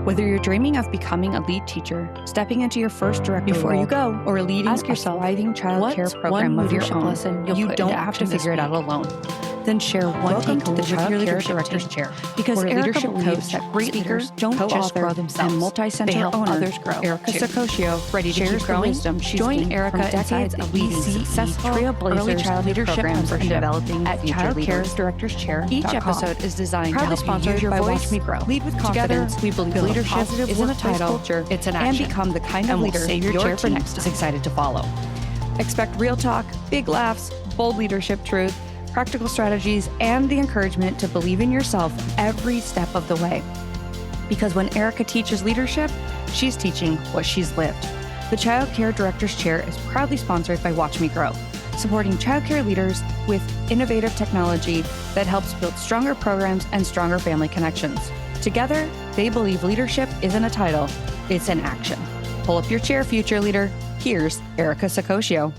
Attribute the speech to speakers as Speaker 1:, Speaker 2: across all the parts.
Speaker 1: Whether you're dreaming of becoming a lead teacher, stepping into your first director
Speaker 2: Before
Speaker 1: role,
Speaker 2: you go,
Speaker 1: or leading
Speaker 2: ask yourself,
Speaker 1: a thriving child care
Speaker 2: what's
Speaker 1: program
Speaker 2: one
Speaker 1: of your
Speaker 2: leadership
Speaker 1: own,
Speaker 2: lesson you'll
Speaker 1: you
Speaker 2: put
Speaker 1: don't
Speaker 2: into
Speaker 1: have to
Speaker 2: action
Speaker 1: figure it
Speaker 2: this
Speaker 1: out
Speaker 2: week?
Speaker 1: alone. Then share one
Speaker 2: Welcome
Speaker 1: takeaway
Speaker 2: to the
Speaker 1: with your
Speaker 2: Child Care
Speaker 1: leadership
Speaker 2: Directors
Speaker 1: team.
Speaker 2: Chair,
Speaker 1: Because
Speaker 2: where
Speaker 1: Erica
Speaker 2: leadership
Speaker 1: believes
Speaker 2: believes
Speaker 1: that great leaders
Speaker 2: don't
Speaker 1: don't just
Speaker 2: co-author
Speaker 1: grow
Speaker 2: themselves.
Speaker 1: and
Speaker 2: They
Speaker 1: multi-center
Speaker 2: help
Speaker 1: owner
Speaker 2: others grow.
Speaker 1: Erica
Speaker 2: too.
Speaker 1: Sakosio
Speaker 2: Ready to
Speaker 1: shares
Speaker 2: keep
Speaker 1: the
Speaker 2: growing?
Speaker 1: wisdom she's
Speaker 2: Join
Speaker 1: gained
Speaker 2: Erica
Speaker 1: from decades
Speaker 2: inside
Speaker 1: of
Speaker 2: the
Speaker 1: leading
Speaker 2: ECE
Speaker 1: successful
Speaker 2: Trailblazers
Speaker 1: early childhood
Speaker 2: leadership
Speaker 1: programs and
Speaker 2: membership
Speaker 1: developing
Speaker 2: at
Speaker 1: future
Speaker 2: Child Care
Speaker 1: leaders.
Speaker 2: Directors Chair.
Speaker 1: Each episode is designed to
Speaker 2: Proudly
Speaker 1: help you
Speaker 2: sponsored
Speaker 1: use your
Speaker 2: by
Speaker 1: voice,
Speaker 2: Watch Me Grow.
Speaker 1: lead with
Speaker 2: Together,
Speaker 1: confidence,
Speaker 2: we believe
Speaker 1: build
Speaker 2: leadership
Speaker 1: a positive
Speaker 2: isn't a
Speaker 1: workplace
Speaker 2: title,
Speaker 1: culture,
Speaker 2: it's an
Speaker 1: and
Speaker 2: action.
Speaker 1: become the kind of
Speaker 2: And we'll
Speaker 1: leader
Speaker 2: save your
Speaker 1: your
Speaker 2: chair for
Speaker 1: team
Speaker 2: next time.
Speaker 1: is excited to follow. Expect real talk, big laughs, bold leadership truth, practical strategies, and the encouragement to believe in yourself every step of the way. Because when Erica teaches leadership, she's teaching what she's lived. The Child Care Directors Chair is proudly sponsored by Watch Me Grow, supporting childcare leaders with innovative technology that helps build stronger programs and stronger family connections. Together, they believe leadership isn't a title, it's an action. Pull up your chair, future leader. Here's Erica Sakosio.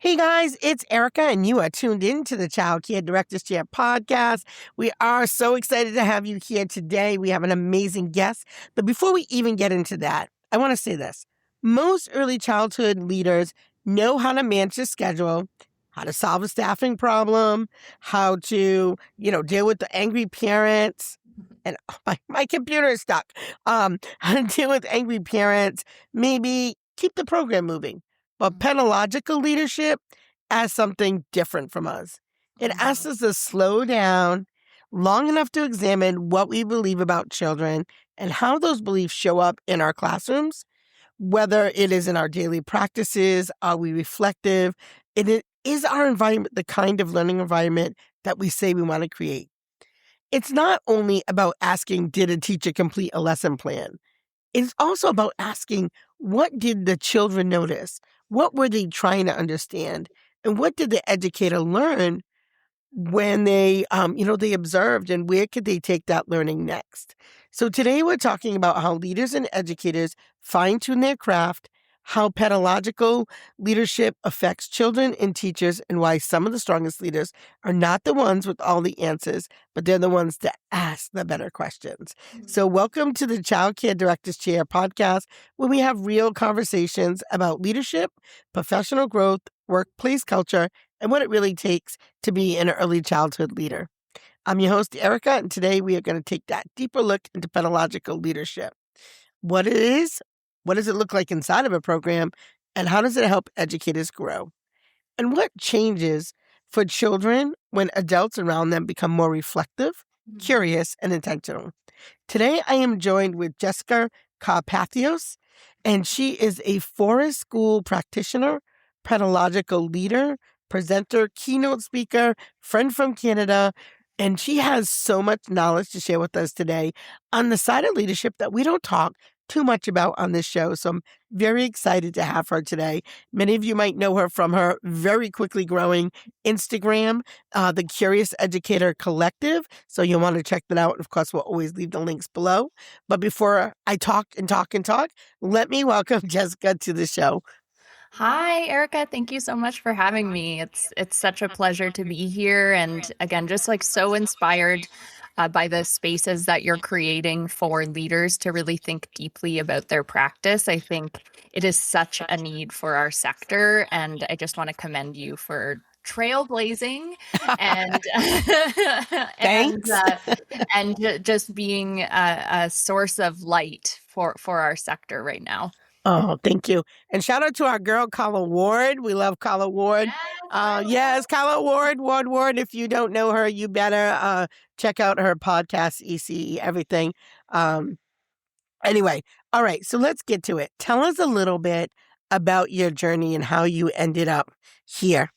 Speaker 3: Hey guys, it's Erica, and you are tuned in to the Child Care Directors Chair podcast. We are so excited to have you here today. We have an amazing guest. But before we even get into that, I want to say this. Most early childhood leaders know how to manage a schedule, how to solve a staffing problem, how to, deal with the angry parents. And my computer is stuck. How to deal with angry parents, maybe keep the program moving. But pedagogical leadership asks something different from us. It asks us to slow down long enough to examine what we believe about children and how those beliefs show up in our classrooms, whether it is in our daily practices, are we reflective, is our environment the kind of learning environment that we say we want to create. It's not only about asking, did a teacher complete a lesson plan? It's also about asking, what did the children notice? What were they trying to understand? And what did the educator learn when they observed, and where could they take that learning next? So today we're talking about how leaders and educators fine-tune their craft, how pedagogical leadership affects children and teachers, and why some of the strongest leaders are not the ones with all the answers, but they're the ones that ask the better questions. So welcome to the Child Care Directors Chair podcast, where we have real conversations about leadership, professional growth, workplace culture, and what it really takes to be an early childhood leader. I'm your host, Erica, and today we are going to take that deeper look into pedagogical leadership. What it is, what does it look like inside of a program, and how does it help educators grow? And what changes for children when adults around them become more reflective, curious, and intentional? Today, I am joined with Jessica Karpathios, and she is a forest school practitioner, pedagogical leader, presenter, keynote speaker, friend from Canada, and she has so much knowledge to share with us today on the side of leadership that we don't talk too much about on this show. So I'm very excited to have her today. Many of you might know her from her very quickly growing Instagram, the Curious Educator Collective. So you'll want to check that out. And of course, we'll always leave the links below. But before I talk, let me welcome Jessica to the show.
Speaker 4: Hi, Erica. Thank you so much for having me. It's such a pleasure to be here. And again, just like so inspired by the spaces that you're creating for leaders to really think deeply about their practice. I think it is such a need for our sector. And I just want to commend you for trailblazing and
Speaker 3: Thanks.
Speaker 4: and just being a source of light for our sector right now.
Speaker 3: Oh, thank you. And shout out to our girl, Carla Ward. We love Carla Ward. Yes, Carla Ward. If you don't know her, you better check out her podcast, ECE, everything. Anyway, all right, so let's get to it. Tell us a little bit about your journey and how you ended up here.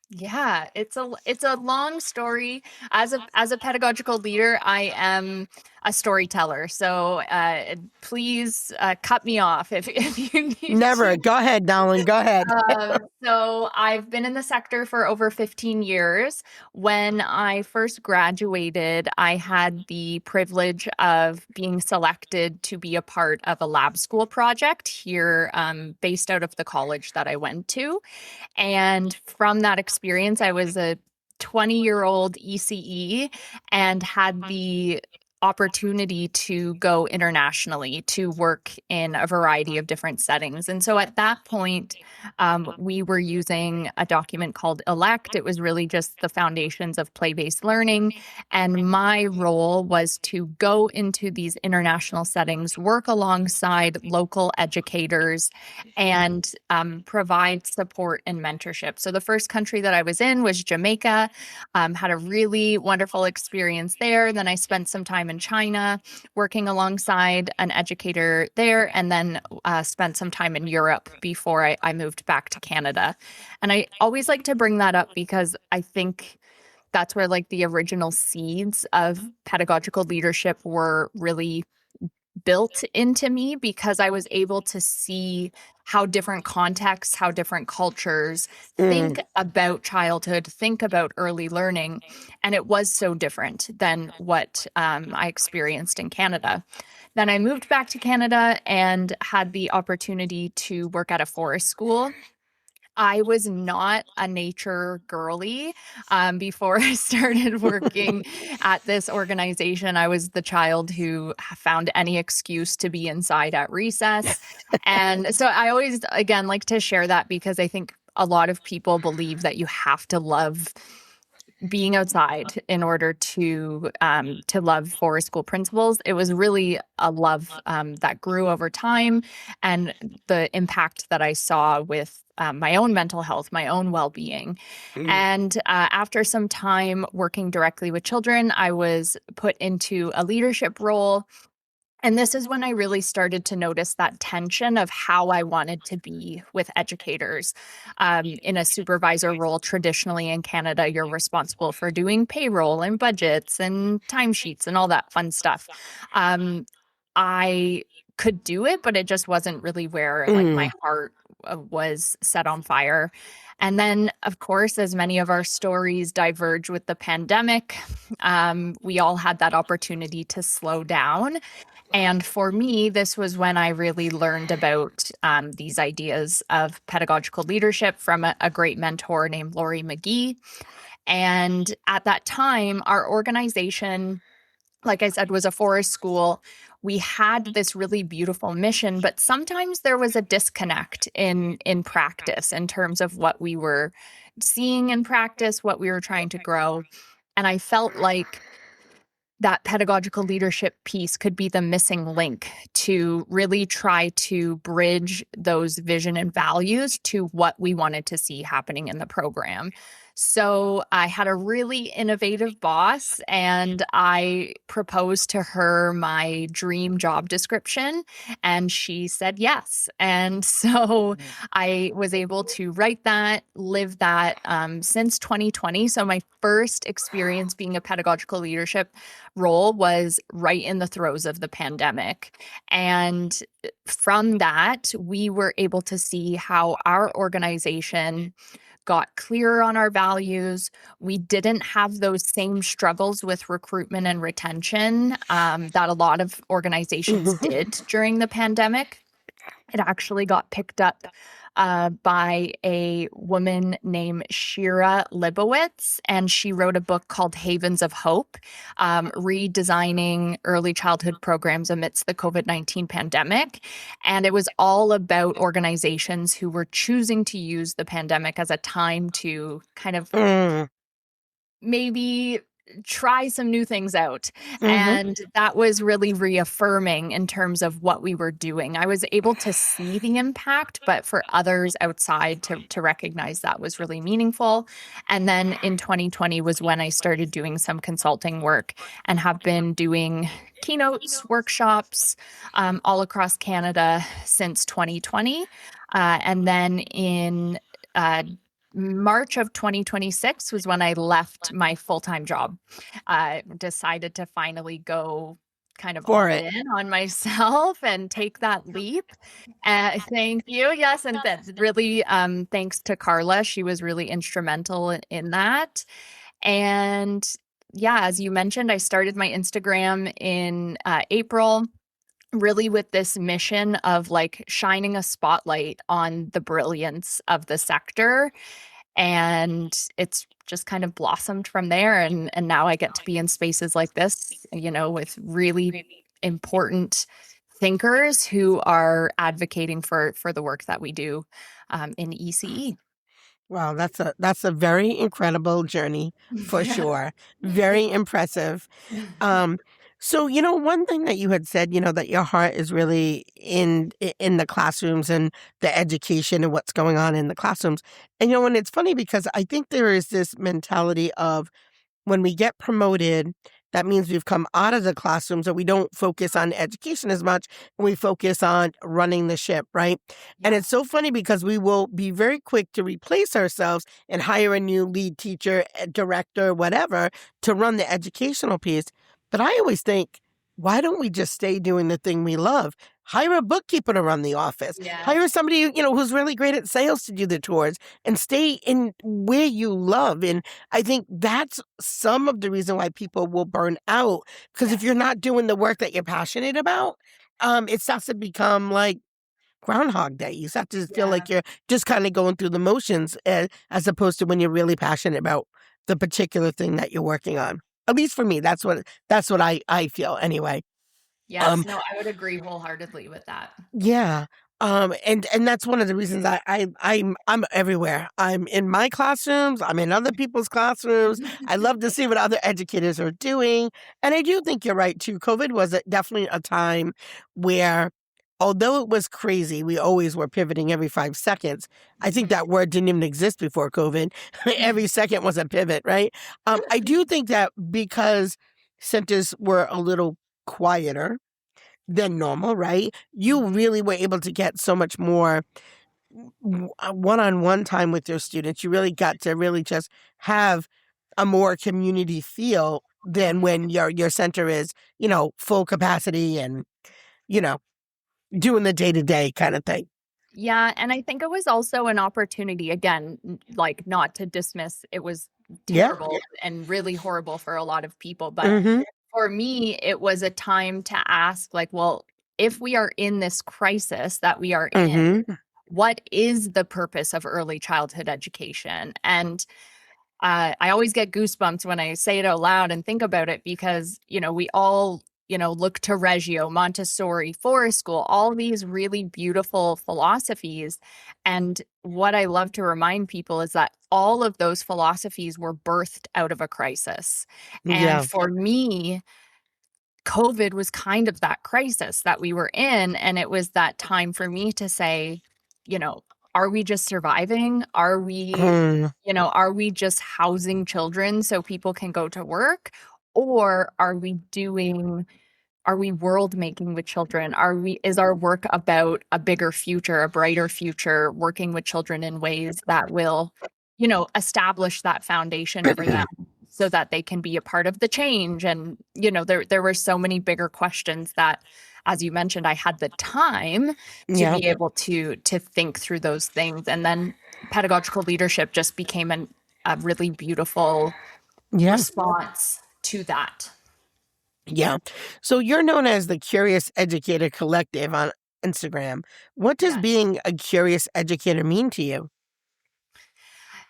Speaker 4: Yeah, it's a long story. As a pedagogical leader, I am a storyteller. So please cut me off if you need
Speaker 3: Never.
Speaker 4: to.
Speaker 3: Go ahead, darling. Go ahead.
Speaker 4: So I've been in the sector for over 15 years. When I first graduated, I had the privilege of being selected to be a part of a lab school project here, based out of the college that I went to. And from that experience, I was a 20-year-old ECE and had the opportunity to go internationally to work in a variety of different settings. And so at that point, we were using a document called ELECT. It was really just the foundations of play-based learning. And my role was to go into these international settings, work alongside local educators, and provide support and mentorship. So the first country that I was in was Jamaica. Had a really wonderful experience there. Then I spent some time in China working alongside an educator there, and then spent some time in Europe before I moved back to Canada. And I always like to bring that up because I think that's where like the original seeds of pedagogical leadership were really built into me, because I was able to see how different contexts, how different cultures think about childhood, think about early learning. And it was so different than what I experienced in Canada. Then I moved back to Canada and had the opportunity to work at a forest school. I was not a nature girly before I started working at this organization. I was the child who found any excuse to be inside at recess. And so I always, again, like to share that because I think a lot of people believe that you have to love being outside in order to love forest school principles. It was really a love that grew over time, and the impact that I saw with my own mental health, my own well-being. And after some time working directly with children, I was put into a leadership role. And this is when I really started to notice that tension of how I wanted to be with educators. In a supervisor role, traditionally in Canada, you're responsible for doing payroll and budgets and timesheets and all that fun stuff. I could do it, but it just wasn't really where like my heart was set on fire. And then, of course, as many of our stories diverge with the pandemic, we all had that opportunity to slow down. And for me, this was when I really learned about these ideas of pedagogical leadership from a great mentor named Laurie McGee. And at that time, our organization, like I said, was a forest school. We had this really beautiful mission, but sometimes there was a disconnect in practice in terms of what we were seeing in practice, what we were trying to grow. And I felt like that pedagogical leadership piece could be the missing link to really try to bridge those vision and values to what we wanted to see happening in the program. So I had a really innovative boss, and I proposed to her my dream job description, and she said yes. And so I was able to write that, live that since 2020. So my first experience being a pedagogical leadership role was right in the throes of the pandemic. And from that, we were able to see how our organization got clearer on our values. We didn't have those same struggles with recruitment and retention that a lot of organizations did during the pandemic. It actually got picked up by a woman named Shira Libowitz, and she wrote a book called Havens of Hope, redesigning early childhood programs amidst the COVID-19 pandemic. And it was all about organizations who were choosing to use the pandemic as a time to kind of maybe try some new things out. And that was really reaffirming in terms of what we were doing. I was able to see the impact, but for others outside to recognize that was really meaningful. And then in 2020 was when I started doing some consulting work and have been doing keynotes, workshops all across Canada since 2020. And then in March of 2026 was when I left my full-time job. Decided to finally go kind of all in on myself and take that leap. Thank you. Yes. And that's really thanks to Carla. She was really instrumental in that. And yeah, as you mentioned, I started my Instagram in April, really with this mission of like shining a spotlight on the brilliance of the sector. And it's just kind of blossomed from there. And now I get to be in spaces like this, with really important thinkers who are advocating for the work that we do in ECE.
Speaker 3: Wow, that's a very incredible journey for
Speaker 4: Yeah.
Speaker 3: sure. Very impressive. Um, so one thing that you had said, that your heart is really in the classrooms and the education and what's going on in the classrooms. And it's funny because I think there is this mentality of when we get promoted, that means we've come out of the classroom, so we don't focus on education as much, and we focus on running the ship, right? And it's so funny because we will be very quick to replace ourselves and hire a new lead teacher, director, whatever, to run the educational piece. But I always think, why don't we just stay doing the thing we love? Hire a bookkeeper to run the office.
Speaker 4: Yeah.
Speaker 3: Hire somebody, who's really great at sales to do the tours, and stay in where you love. And I think that's some of the reason why people will burn out. Because if you're not doing the work that you're passionate about, it starts to become like Groundhog Day. You start to feel like you're just kind of going through the motions, as opposed to when you're really passionate about the particular thing that you're working on. At least for me, that's what I feel anyway.
Speaker 4: Yes, no, I would agree wholeheartedly with that.
Speaker 3: Yeah. And that's one of the reasons I'm everywhere. I'm in my classrooms, I'm in other people's classrooms. I love to see what other educators are doing. And I do think you're right too. COVID was definitely a time where, although it was crazy, we always were pivoting every 5 seconds. I think that word didn't even exist before COVID. Every second was a pivot, right? I do think that because centers were a little quieter than normal, right? You really were able to get so much more one-on-one time with your students. You really got to really just have a more community feel than when your center is, full capacity and, doing the day-to-day kind of thing.
Speaker 4: Yeah, and I think it was also an opportunity, again, like not to dismiss, it was
Speaker 3: Yeah.
Speaker 4: terrible and really horrible for a lot of people. But
Speaker 3: Mm-hmm.
Speaker 4: for me, it was a time to ask, like, well, if we are in this crisis that we are in,
Speaker 3: Mm-hmm.
Speaker 4: what is the purpose of early childhood education? And I always get goosebumps when I say it out loud and think about it because, we all, look to Reggio, Montessori, Forest School, all these really beautiful philosophies. And what I love to remind people is that all of those philosophies were birthed out of a crisis.
Speaker 3: Yeah.
Speaker 4: And for me, COVID was kind of that crisis that we were in. And it was that time for me to say, are we just surviving? Are we, are we just housing children so people can go to work? Or are we world making with children? Is our work about a bigger future, a brighter future, working with children in ways that will, establish that foundation for them so that they can be a part of the change? And, there were so many bigger questions that, as you mentioned, I had the time to be able to think through those things. And then pedagogical leadership just became a really beautiful response to that.
Speaker 3: Yeah. So you're known as the Curious Educator Collective on Instagram. What does being a curious educator mean to you?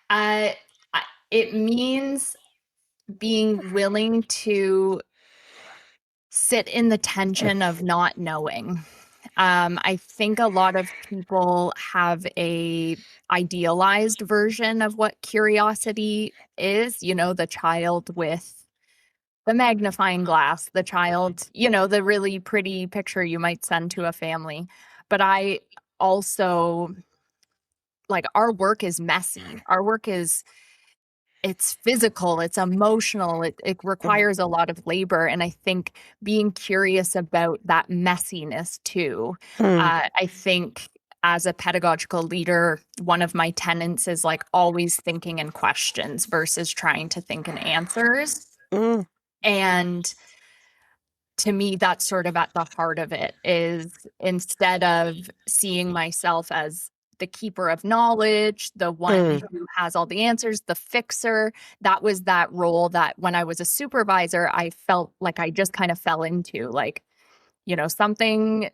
Speaker 4: It means being willing to sit in the tension of not knowing. I think a lot of people have a idealized version of what curiosity is, the child with the magnifying glass, the child, the really pretty picture you might send to a family. But I also, like, our work is messy. Our work it's physical, it's emotional, it requires a lot of labor. And I think being curious about that messiness too. I think as a pedagogical leader, one of my tenets is like always thinking in questions versus trying to think in answers. And to me, that's sort of at the heart of it, is instead of seeing myself as the keeper of knowledge, the one who has all the answers, the fixer, that was that role that when I was a supervisor, I felt like I just kind of fell into, like, something's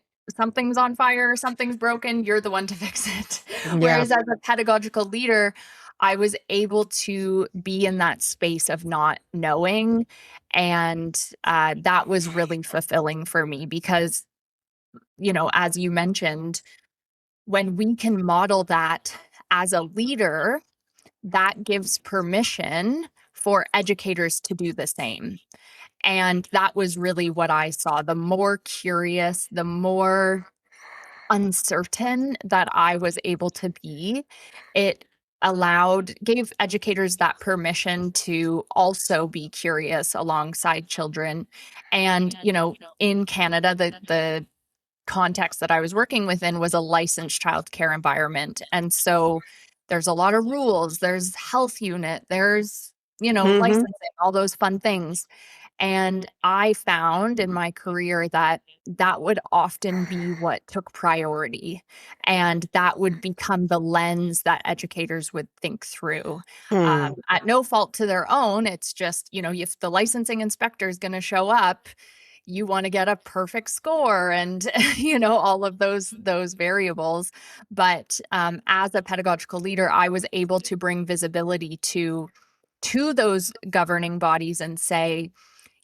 Speaker 4: on fire, something's broken, you're the one to fix it. Whereas as a pedagogical leader, I was able to be in that space of not knowing. And that was really fulfilling for me because, as you mentioned, when we can model that as a leader, that gives permission for educators to do the same. And that was really what I saw. The more curious, the more uncertain that I was able to be, it gave educators that permission to also be curious alongside children. And, in Canada, the context that I was working within was a licensed childcare environment. And so there's a lot of rules, there's health unit, there's,
Speaker 3: Mm-hmm.
Speaker 4: licensing, all those fun things. And I found in my career that that would often be what took priority. And that would become the lens that educators would think through.
Speaker 3: Mm.
Speaker 4: At no fault to their own. It's just, if the licensing inspector is going to show up, you want to get a perfect score and, all of those variables. But as a pedagogical leader, I was able to bring visibility to those governing bodies and say,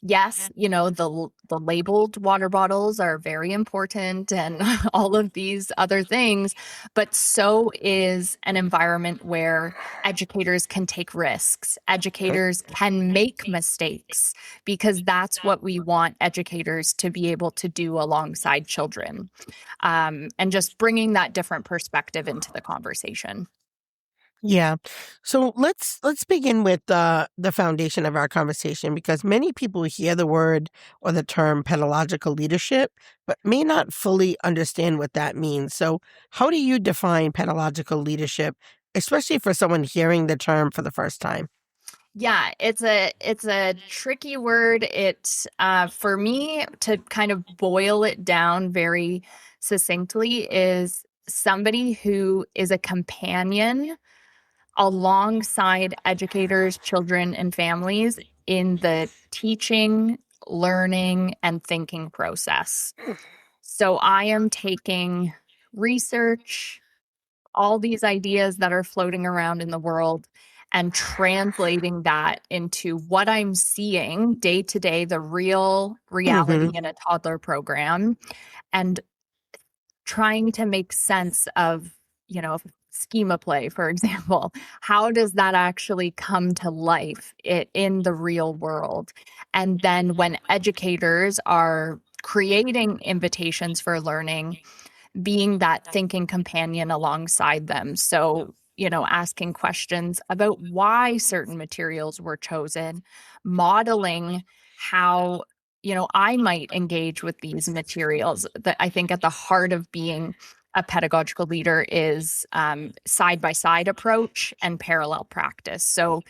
Speaker 4: yes, the labeled water bottles are very important and all of these other things, but so is an environment where educators can take risks. Educators can make mistakes because that's what we want educators to be able to do alongside children. And just bringing that different perspective into the conversation.
Speaker 3: Yeah. So let's begin with the foundation of our conversation because many people hear the word or the term pedagogical leadership, but may not fully understand what that means. So how do you define pedagogical leadership, especially for someone hearing the term for the first time?
Speaker 4: Yeah, it's a tricky word. It's for me to kind of boil it down very succinctly is somebody who is a companion alongside educators, children, and families in the teaching, learning, and thinking process. So I am taking research, all these ideas that are floating around in the world, and translating that into what I'm seeing day to day, the real reality
Speaker 3: Mm-hmm.
Speaker 4: in a toddler program, and trying to make sense of, schema play, for example. How does that actually come to life in the real world? And then when educators are creating invitations for learning, being that thinking companion alongside them. So, asking questions about why certain materials were chosen, modeling how, I might engage with these materials. That I think at the heart of being a pedagogical leader is side by side approach and parallel practice. So,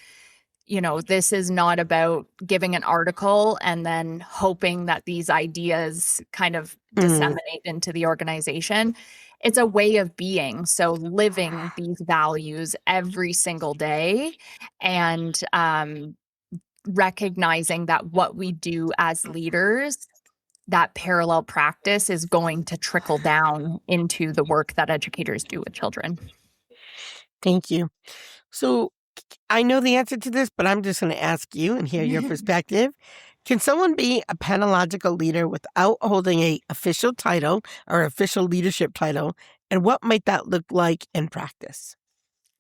Speaker 4: this is not about giving an article and then hoping that these ideas kind of
Speaker 3: Mm.
Speaker 4: disseminate into the organization. It's a way of being. So living these values every single day and recognizing that what we do as leaders, that parallel practice is going to trickle down into the work that educators do with children.
Speaker 3: Thank you. So I know the answer to this, but I'm just going to ask you and hear your perspective. Can someone be a pedagogical leader without holding a official title or official leadership title? And what might that look like in practice?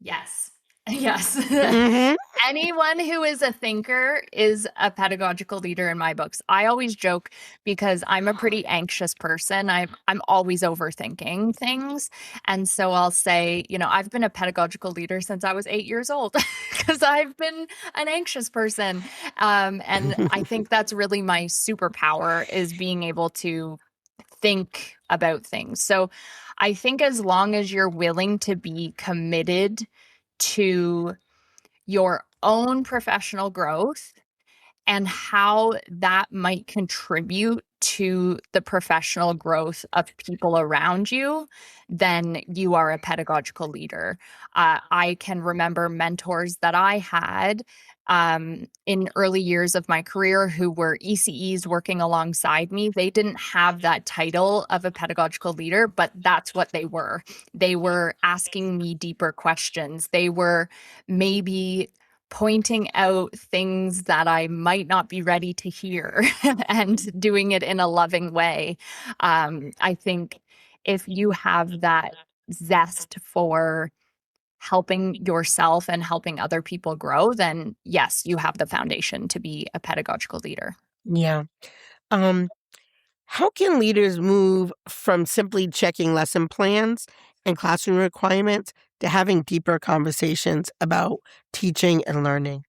Speaker 4: Yes. Yes.
Speaker 3: Mm-hmm.
Speaker 4: Anyone who is a thinker is a pedagogical leader in my books. I always joke because I'm a pretty anxious person. I'm always overthinking things. And so I'll say, I've been a pedagogical leader since I was 8 years old because I've been an anxious person. And I think that's really my superpower is being able to think about things. So I think as long as you're willing to be committed to your own professional growth and how that might contribute to the professional growth of people around you, then you are a pedagogical leader. I can remember mentors that I had in early years of my career who were ECEs working alongside me. They didn't have that title of a pedagogical leader, but that's what they were. They were asking me deeper questions. They were maybe pointing out things that I might not be ready to hear and doing it in a loving way. I think if you have that zest for helping yourself and helping other people grow, then yes, you have the foundation to be a pedagogical leader.
Speaker 3: Yeah. Um, how can leaders move from simply checking lesson plans and classroom requirements to having deeper conversations about teaching and learning?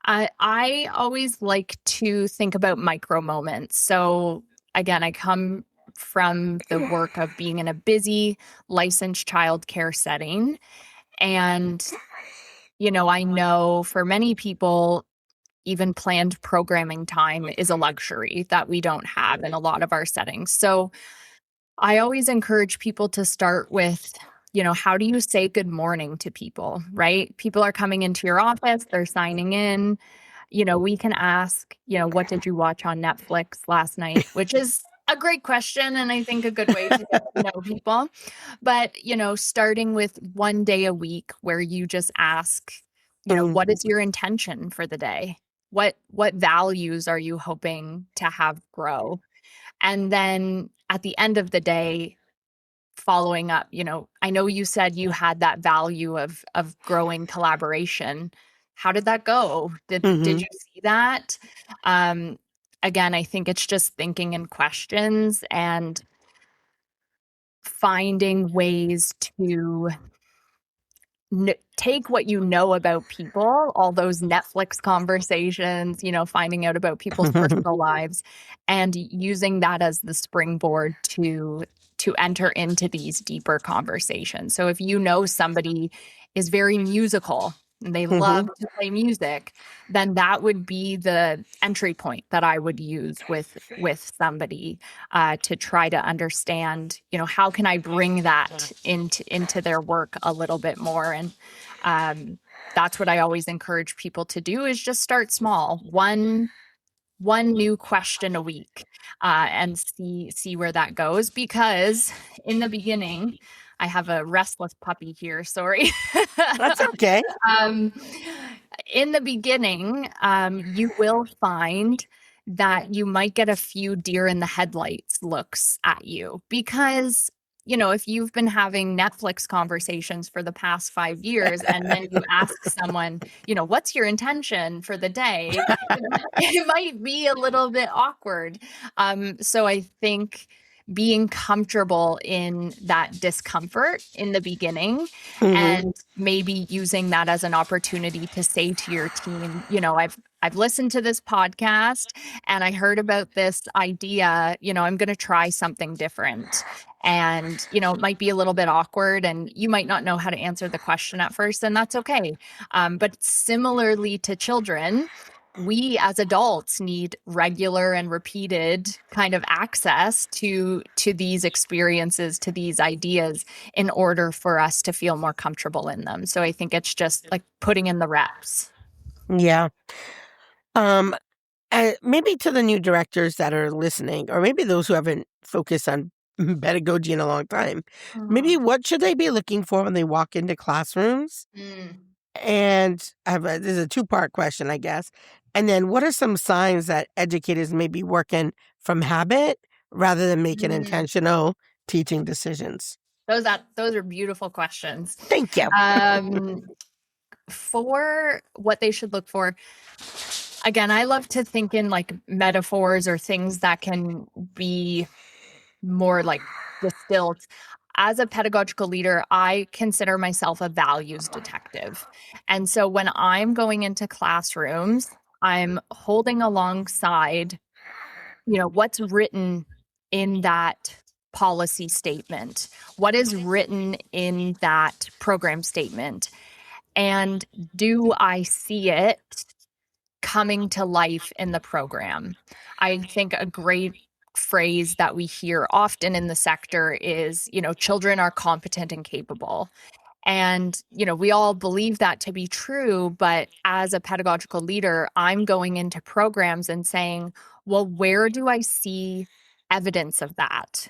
Speaker 4: I always like to think about micro moments. So again, I come from the work of being in a busy licensed childcare setting. And, I know for many people, even planned programming time is a luxury that we don't have in a lot of our settings. So I always encourage people to start with, how do you say good morning to people, right? People are coming into your office, they're signing in. We can ask, what did you watch on Netflix last night? Which is a great question. And I think a good way to get to know people. But, starting with one day a week where you just ask, what is your intention for the day? What values are you hoping to have grow? And then at the end of the day, following up, I know you said you had that value of growing collaboration. How did that go? Did
Speaker 3: Mm-hmm.
Speaker 4: you see that? Again, I think it's just thinking in questions and finding ways to take what you know about people, all those Netflix conversations, finding out about people's personal lives, and using that as the springboard to enter into these deeper conversations. So if you know somebody is very musical and they
Speaker 3: Mm-hmm.
Speaker 4: love to play music, then that would be the entry point that I would use with somebody to try to understand, how can I bring that into their work a little bit more. And that's what I always encourage people to do is just start small, one new question a week, and see where that goes. Because in the beginning, I have a restless puppy here. Sorry.
Speaker 3: That's okay.
Speaker 4: um, in the beginning, you will find that you might get a few deer in the headlights looks at you because, if you've been having Netflix conversations for the past 5 years and then you ask someone, what's your intention for the day? It might be a little bit awkward. So I think being comfortable in that discomfort in the beginning
Speaker 3: Mm-hmm.
Speaker 4: and maybe using that as an opportunity to say to your team, I've listened to this podcast and I heard about this idea, I'm going to try something different. And, it might be a little bit awkward and you might not know how to answer the question at first, and that's okay. But similarly to children, we as adults need regular and repeated kind of access to these experiences, to these ideas in order for us to feel more comfortable in them. So I think it's just like putting in the reps.
Speaker 3: Yeah. Um, maybe to the new directors that are listening, or maybe those who haven't focused on pedagogy in a long time, maybe what should they be looking for when they walk into classrooms?
Speaker 4: Mm.
Speaker 3: And this is a two-part question, I guess. And then what are some signs that educators may be working from habit rather than making
Speaker 4: Mm.
Speaker 3: intentional teaching decisions?
Speaker 4: Those are beautiful questions.
Speaker 3: Thank you.
Speaker 4: For what they should look for, again, I love to think in like metaphors or things that can be more like distilled. As a pedagogical leader, I consider myself a values detective. And so when I'm going into classrooms, I'm holding alongside, what's written in that policy statement, what is written in that program statement, and do I see it coming to life in the program. I think a great phrase that we hear often in the sector is, children are competent and capable. And, we all believe that to be true. But as a pedagogical leader, I'm going into programs and saying, well, where do I see evidence of that?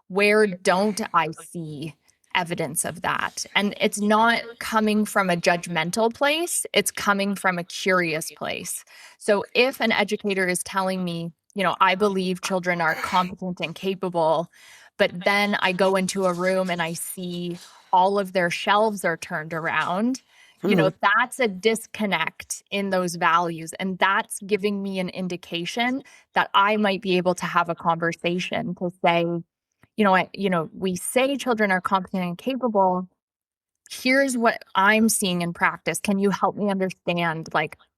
Speaker 4: Where don't I see evidence of that? And it's not coming from a judgmental place, it's coming from a curious place. So if an educator is telling me, I believe children are competent and capable, but then I go into a room and I see all of their shelves are turned around, that's a disconnect in those values. And that's giving me an indication that I might be able to have a conversation to say, we say children are competent and capable. Here's what I'm seeing in practice. Can you help me understand,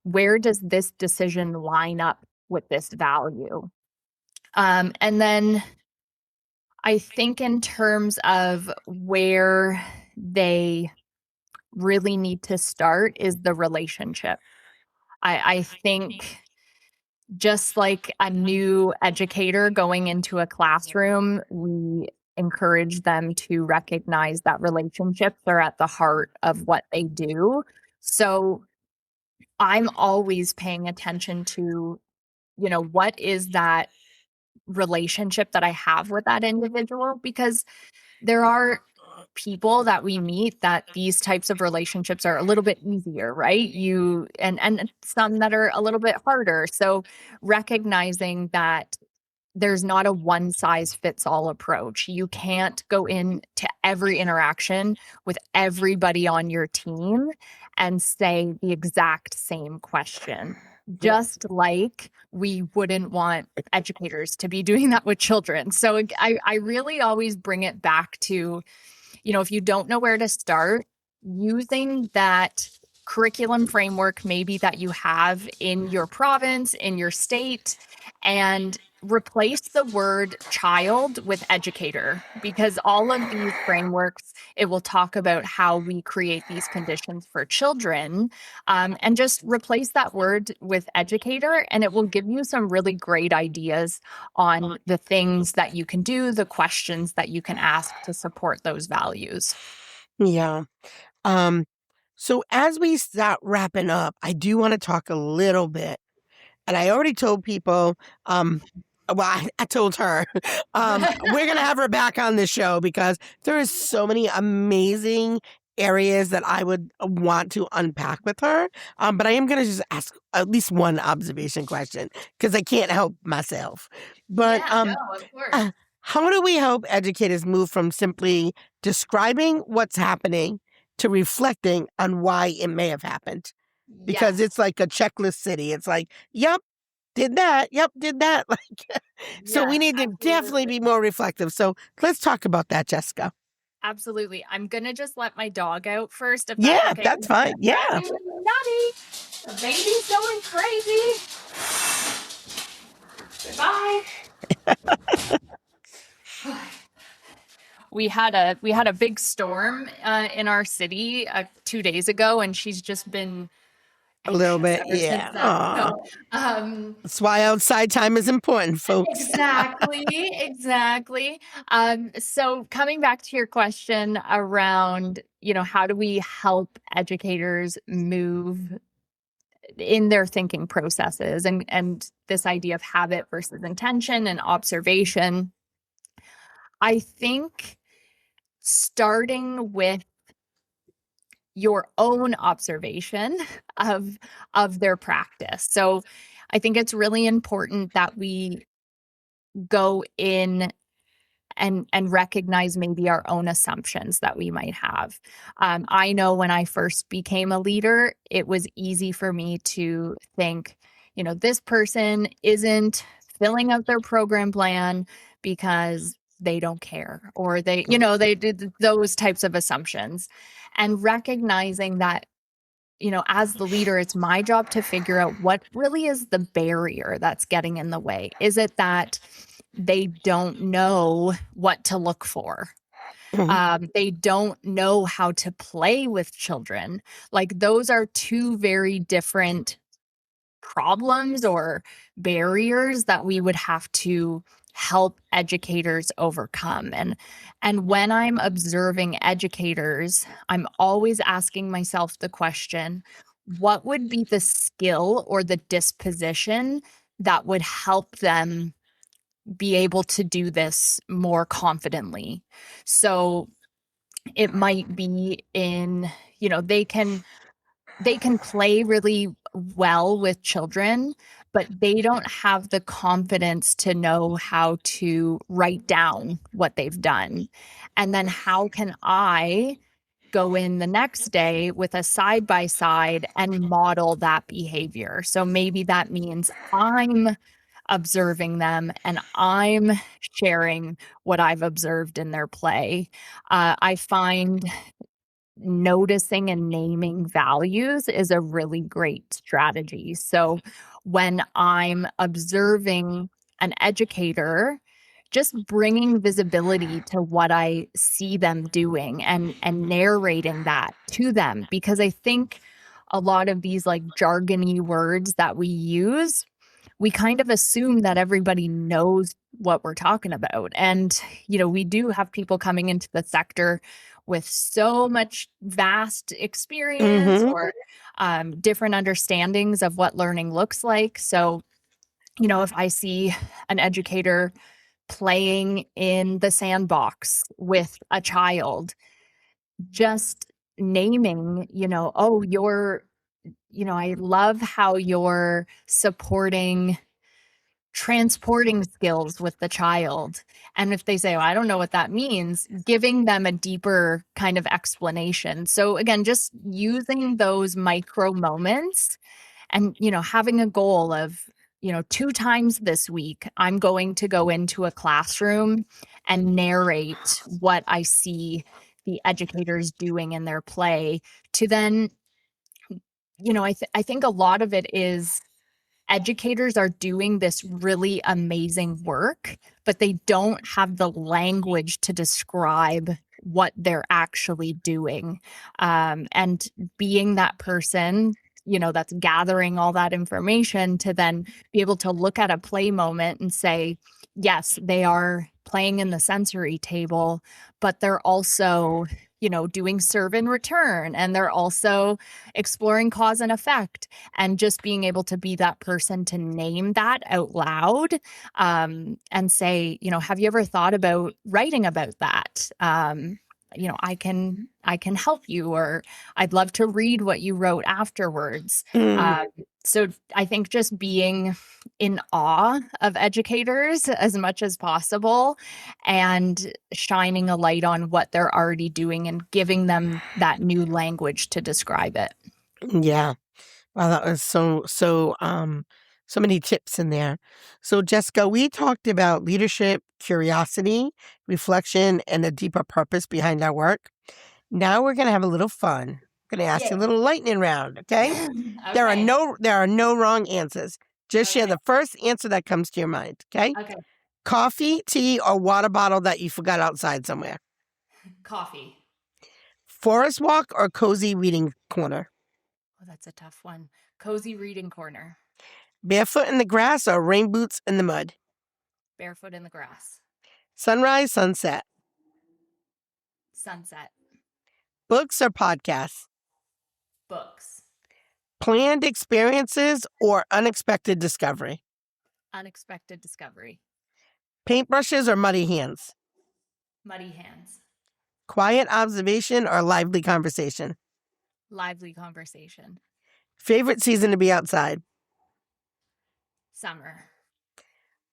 Speaker 4: where does this decision line up with this value? And then I think in terms of where they really need to start is the relationship. I think just like a new educator going into a classroom, we encourage them to recognize that relationships are at the heart of what they do. So I'm always paying attention to, what is that relationship that I have with that individual? Because there are people that we meet that these types of relationships are a little bit easier, right? And some that are a little bit harder. So recognizing that there's not a one size fits all approach. You can't go into every interaction with everybody on your team and say the exact same question. Just like we wouldn't want educators to be doing that with children. So I really always bring it back to, if you don't know where to start, using that curriculum framework maybe that you have in your province, in your state, and replace the word child with educator, because all of these frameworks, it will talk about how we create these conditions for children, and just replace that word with educator, and it will give you some really great ideas on the things that you can do, the questions that you can ask to support those values.
Speaker 3: Yeah. So as we start wrapping up, I do want to talk a little bit. And I already told people, I told her, we're going to have her back on the show because there is so many amazing areas that I would want to unpack with her. But I am going to just ask at least one observation question because I can't help myself. But
Speaker 4: No, of course.
Speaker 3: how do we help educators move from simply describing what's happening to reflecting on why it may have happened? Because it's like a checklist city. It's like, yep, did that. Yep, did that. So we need to definitely be more reflective. So let's talk about that, Jessica.
Speaker 4: Absolutely. I'm going to just let my dog out first. If
Speaker 3: Yeah,
Speaker 4: that's okay.
Speaker 3: that's fine. Yeah.
Speaker 4: Nutty. The baby's going crazy. Goodbye. We had a big storm in our city 2 days ago, and she's just been
Speaker 3: a little bit, yeah. So, that's why outside time is important, folks.
Speaker 4: Exactly. So coming back to your question around, how do we help educators move in their thinking processes and this idea of habit versus intention and observation, I think starting with your own observation of their practice. So I think it's really important that we go in and recognize maybe our own assumptions that we might have. I know when I first became a leader, it was easy for me to think, this person isn't filling out their program plan because they don't care, or they did those types of assumptions. And recognizing that, as the leader, it's my job to figure out what really is the barrier that's getting in the way. Is it that they don't know what to look for? They don't know how to play with children. Those are two very different problems or barriers that we would have to help educators overcome. And when I'm observing educators, I'm always asking myself the question, what would be the skill or the disposition that would help them be able to do this more confidently? So it might be in, they can play really well with children, but they don't have the confidence to know how to write down what they've done. And then how can I go in the next day with a side by side and model that behavior? So maybe that means I'm observing them and I'm sharing what I've observed in their play. I find noticing and naming values is a really great strategy. So when I'm observing an educator, just bringing visibility to what I see them doing and narrating that to them, because I think a lot of these like jargony words that we use, we kind of assume that everybody knows what we're talking about. And, we do have people coming into the sector with so much vast experience
Speaker 3: Mm-hmm.
Speaker 4: or different understandings of what learning looks like. So, if I see an educator playing in the sandbox with a child, just naming, oh, I love how you're supporting transporting skills with the child. And if they say, I don't know what that means, giving them a deeper kind of explanation. So again, just using those micro moments and, having a goal of, 2 times this week, I'm going to go into a classroom and narrate what I see the educators doing in their play to then, I think a lot of it is educators are doing this really amazing work, but they don't have the language to describe what they're actually doing. And being that person, that's gathering all that information to then be able to look at a play moment and say, yes, they are playing in the sensory table, but they're also doing serve and return, and they're also exploring cause and effect, and just being able to be that person to name that out loud and say, have you ever thought about writing about that? I can help you, or I'd love to read what you wrote afterwards.
Speaker 3: Mm.
Speaker 4: So I think just being in awe of educators as much as possible and shining a light on what they're already doing and giving them that new language to describe it.
Speaker 3: Yeah. Wow, that was so many tips in there. So Jessica, we talked about leadership, curiosity, reflection, and a deeper purpose behind our work. Now we're gonna have a little fun. I'm gonna ask you a
Speaker 4: Yay.
Speaker 3: little lightning round, okay?
Speaker 4: Okay.
Speaker 3: There are no wrong answers. Just share
Speaker 4: Okay.
Speaker 3: the first answer that comes to your mind, okay?
Speaker 4: Okay.
Speaker 3: Coffee, tea, or water bottle that you forgot outside somewhere.
Speaker 4: Coffee.
Speaker 3: Forest walk or cozy reading corner.
Speaker 4: Oh, that's a tough one. Cozy reading corner.
Speaker 3: Barefoot in the grass or rain boots in the mud.
Speaker 4: Barefoot in the grass.
Speaker 3: Sunrise, sunset.
Speaker 4: Sunset.
Speaker 3: Books or podcasts.
Speaker 4: Books.
Speaker 3: Planned experiences or unexpected discovery.
Speaker 4: Unexpected discovery.
Speaker 3: Paintbrushes or muddy hands.
Speaker 4: Muddy hands.
Speaker 3: Quiet observation or lively conversation.
Speaker 4: Lively conversation.
Speaker 3: Favorite season to be outside.
Speaker 4: Summer.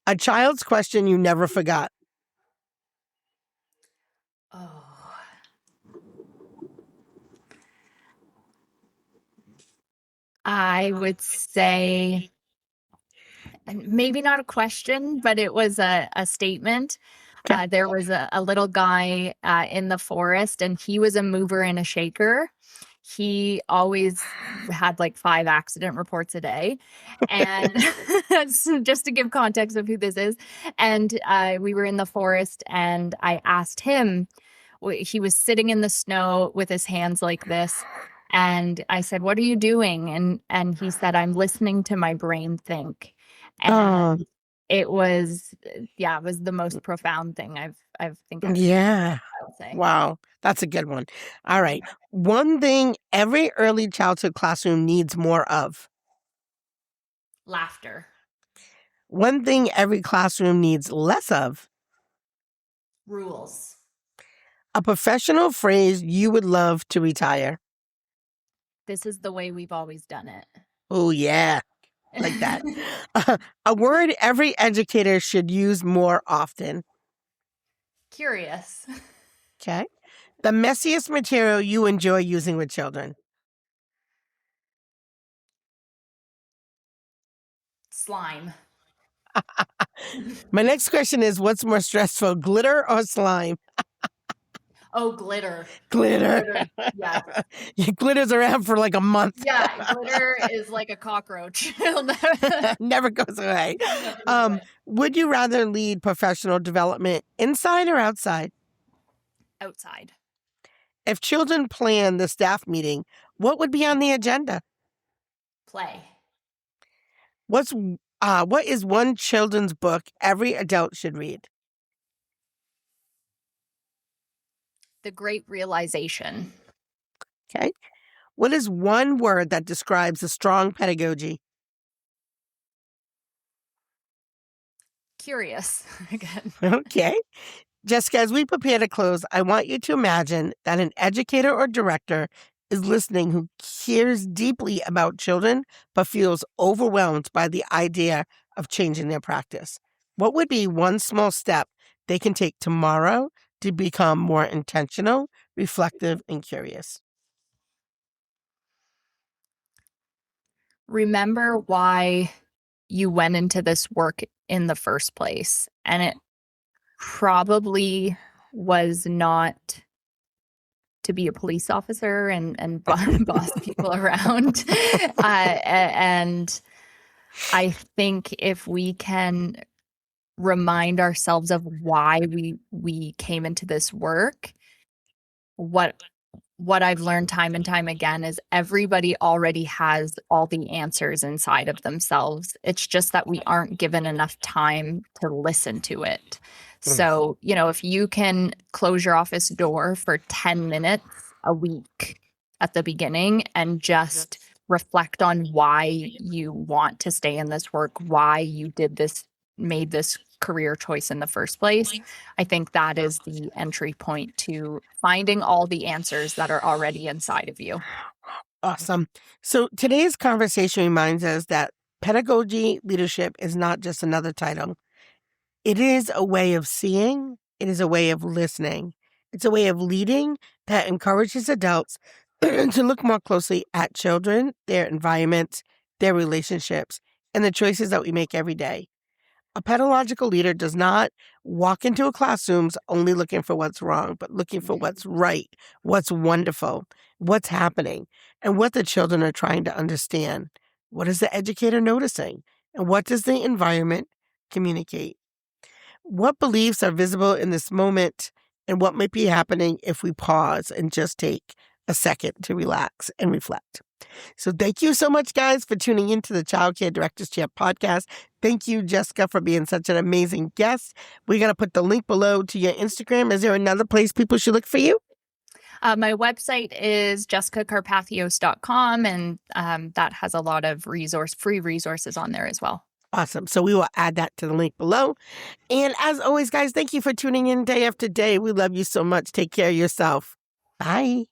Speaker 3: A child's question you never forgot.
Speaker 4: Oh. I would say, and maybe not a question, but it was a statement. There was a little guy in the forest, and he was a mover and a shaker. He always had like 5 accident reports a day. And so just to give context of who this is. And we were in the forest, and I asked him, he was sitting in the snow with his hands like this. And I said, "What are you doing?" And he said, "I'm listening to my brain think."
Speaker 3: Oh,
Speaker 4: And it was the most profound thing I've think I've
Speaker 3: yeah.
Speaker 4: I would say.
Speaker 3: Wow. That's a good one. All right. One thing every early childhood classroom needs more of.
Speaker 4: Laughter.
Speaker 3: One thing every classroom needs less of.
Speaker 4: Rules.
Speaker 3: A professional phrase you would love to retire.
Speaker 4: This is the way we've always done it.
Speaker 3: Oh, yeah. Like that. A word every educator should use more often.
Speaker 4: Curious.
Speaker 3: Okay. The messiest material you enjoy using with children.
Speaker 4: Slime.
Speaker 3: My next question is, what's more stressful, glitter or slime?
Speaker 4: Oh, glitter.
Speaker 3: Glitter.
Speaker 4: Yeah.
Speaker 3: Glitter's around for like a month.
Speaker 4: Yeah, glitter is like a cockroach.
Speaker 3: Never goes away. Would you rather lead professional development inside or outside?
Speaker 4: Outside.
Speaker 3: If children plan the staff meeting, what would be on the agenda?
Speaker 4: Play.
Speaker 3: What is one children's book every adult should read?
Speaker 4: The Great Realization.
Speaker 3: Okay. What is one word that describes a strong pedagogy?
Speaker 4: Curious. Again.
Speaker 3: Okay. Jessica, as we prepare to close, I want you to imagine that an educator or director is listening who cares deeply about children but feels overwhelmed by the idea of changing their practice. What would be one small step they can take tomorrow to become more intentional, reflective, and curious?
Speaker 4: Remember why you went into this work in the first place. And it probably was not to be a police officer and boss people around. And I think if we can remind ourselves of why we came into this work, what I've learned time and time again is everybody already has all the answers inside of themselves. It's just that we aren't given enough time to listen to it. So, if you can close your office door for 10 minutes a week at the beginning and just reflect on why you want to stay in this work, why you made this career choice in the first place, I think that is the entry point to finding all the answers that are already inside of you.
Speaker 3: Awesome. So today's conversation reminds us that pedagogy leadership is not just another title. It is a way of seeing. It is a way of listening. It's a way of leading that encourages adults to look more closely at children, their environments, their relationships, and the choices that we make every day. A pedagogical leader does not walk into a classroom only looking for what's wrong, but looking for what's right, what's wonderful, what's happening, and what the children are trying to understand. What is the educator noticing? And what does the environment communicate? What beliefs are visible in this moment, and what might be happening if we pause and just take a second to relax and reflect? So thank you so much, guys, for tuning into the Child Care Directors Chair podcast. Thank you, Jessica, for being such an amazing guest. We're going to put the link below to your Instagram. Is there another place people should look for you?
Speaker 4: My website is jessicakarpathios.com, and that has a lot of free resources on there as well.
Speaker 3: Awesome. So we will add that to the link below. And as always, guys, thank you for tuning in day after day. We love you so much. Take care of yourself. Bye.